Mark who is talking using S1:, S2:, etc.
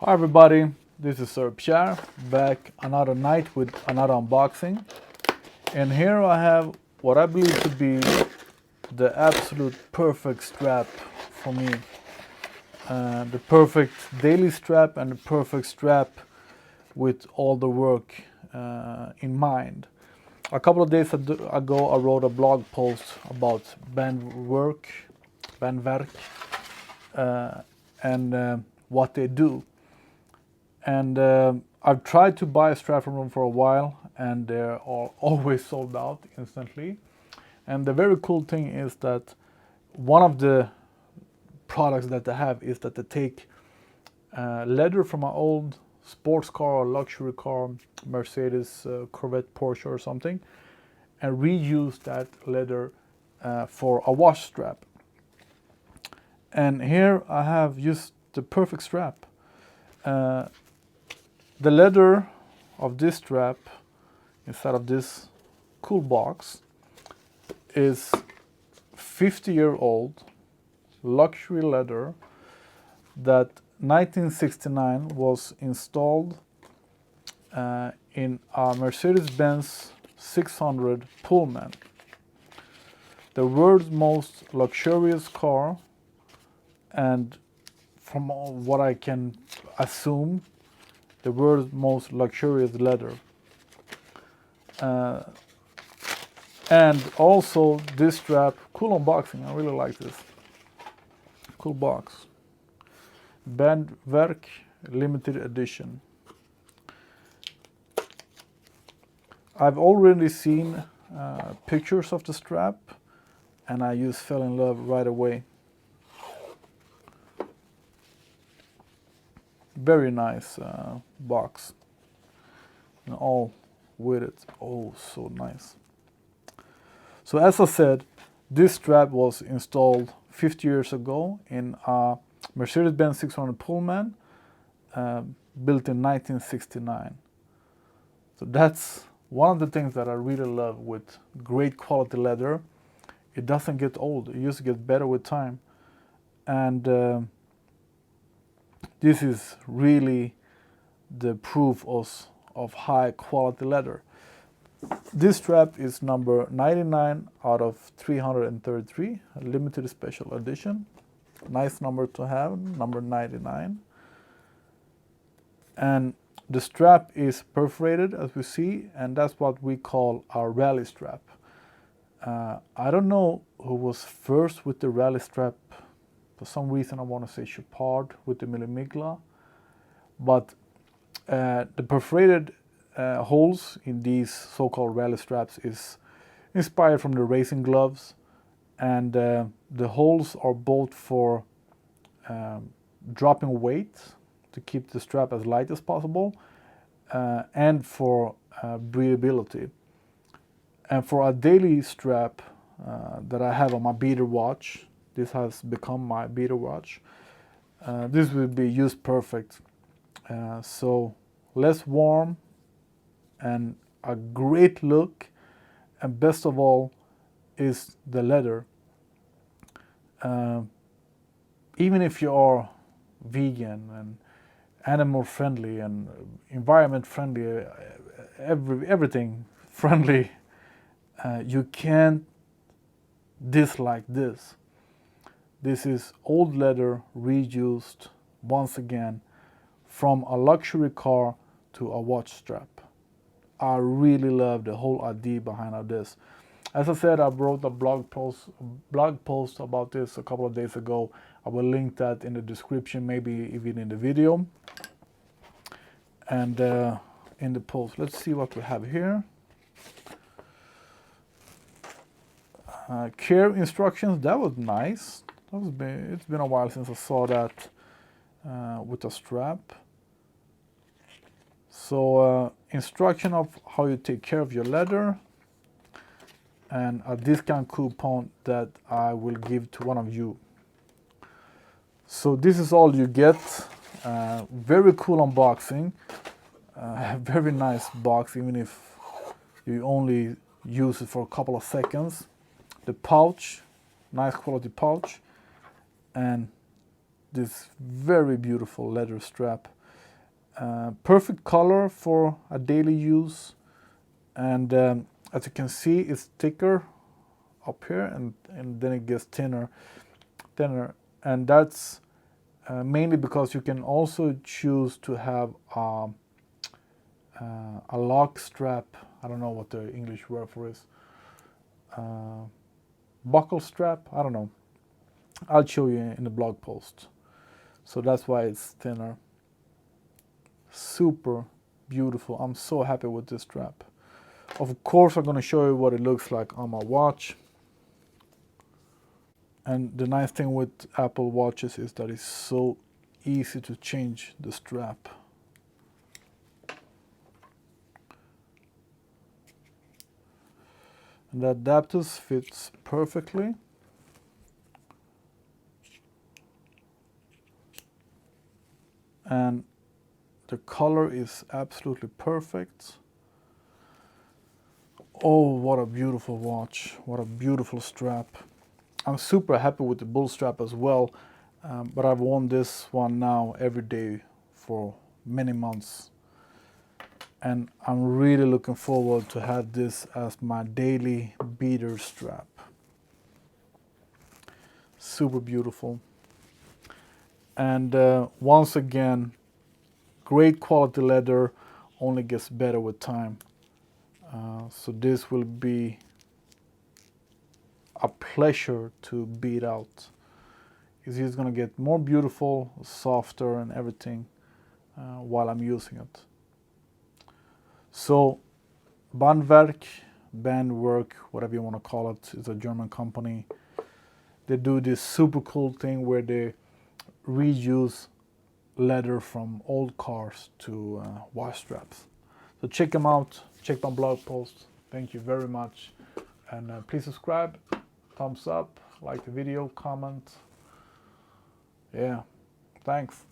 S1: Hi everybody, this is Sir Pierre, back another night with another unboxing. And here I have what I believe to be the absolute perfect strap for me. The perfect daily strap and the perfect strap with all the work in mind. A couple of days ago I wrote a blog post about BandWerk, and what they do. And I've tried to buy a strap from them for a while, and they're always sold out instantly. And the very cool thing is that one of the products that they have is that they take leather from an old sports car or luxury car, Mercedes, Corvette, Porsche or something, and reuse that leather for a wash strap. And here I have just the perfect strap. The leather of this strap inside of this cool box is 50-year-old luxury leather that 1969 was installed in a Mercedes-Benz 600 Pullman, the world's most luxurious car, and from what I can assume, the world's most luxurious leather. And also this strap, cool unboxing, I really like this. Cool box. BandWerk limited edition. I've already seen pictures of the strap and I just fell in love right away. Very nice box, and all with it. Oh, so nice. So as I said, this strap was installed 50 years ago in a Mercedes-Benz 600 Pullman, built in 1969. So that's one of the things that I really love with great quality leather. It doesn't get old, it used to get better with time. And this is really the proof of high quality leather. This strap is number 99 out of 333, a limited special edition. Nice number to have, number 99. And the strap is perforated, as we see, and that's what we call our rally strap. I don't know who was first with the rally strap. For some reason I want to say Chopard with the Millimigla, but the perforated holes in these so-called rally straps is inspired from the racing gloves, and the holes are both for dropping weight to keep the strap as light as possible, and for breathability. And for a daily strap that I have on my beater watch, this has become my beater watch. This will be used perfect. So less warm and a great look, and best of all is the leather. Even if you are vegan and animal friendly and environment friendly, everything friendly, you can't dislike this. This is old leather reused once again from a luxury car to a watch strap. I really love the whole idea behind this. As I said, I wrote a blog post about this a couple of days ago. I will link that in the description, maybe even in the video. And in the post, let's see what we have here. Care instructions, that was nice. It's been a while since I saw that with a strap. So instruction of how you take care of your leather, and a discount coupon that I will give to one of you. So this is all you get. Very cool unboxing. Very nice box, even if you only use it for a couple of seconds. The pouch, nice quality pouch, and this very beautiful leather strap. Perfect color for a daily use, and as you can see, it's thicker up here, and then it gets thinner, and that's mainly because you can also choose to have a lock strap. I don't know what the English word for is. Buckle strap. I don't know. I'll show you in the blog post. So that's why it's thinner. Super beautiful. I'm so happy with this strap. Of course, I'm going to show you what it looks like on my watch. And the nice thing with Apple watches is that it's so easy to change the strap. And the adapters fits perfectly. And the color is absolutely perfect. Oh, what a beautiful watch. What a beautiful strap. I'm super happy with the bull strap as well, but I've worn this one now every day for many months. And I'm really looking forward to have this as my daily beater strap. Super beautiful. And once again, great quality leather, only gets better with time. So this will be a pleasure to beat out. It's just gonna get more beautiful, softer and everything while I'm using it. So BandWerk, whatever you want to call it, is a German company. They do this super cool thing where they reuse leather from old cars to watch straps. So check them out, check my blog post. Thank you very much. And please subscribe, thumbs up, like the video, comment. Yeah, thanks.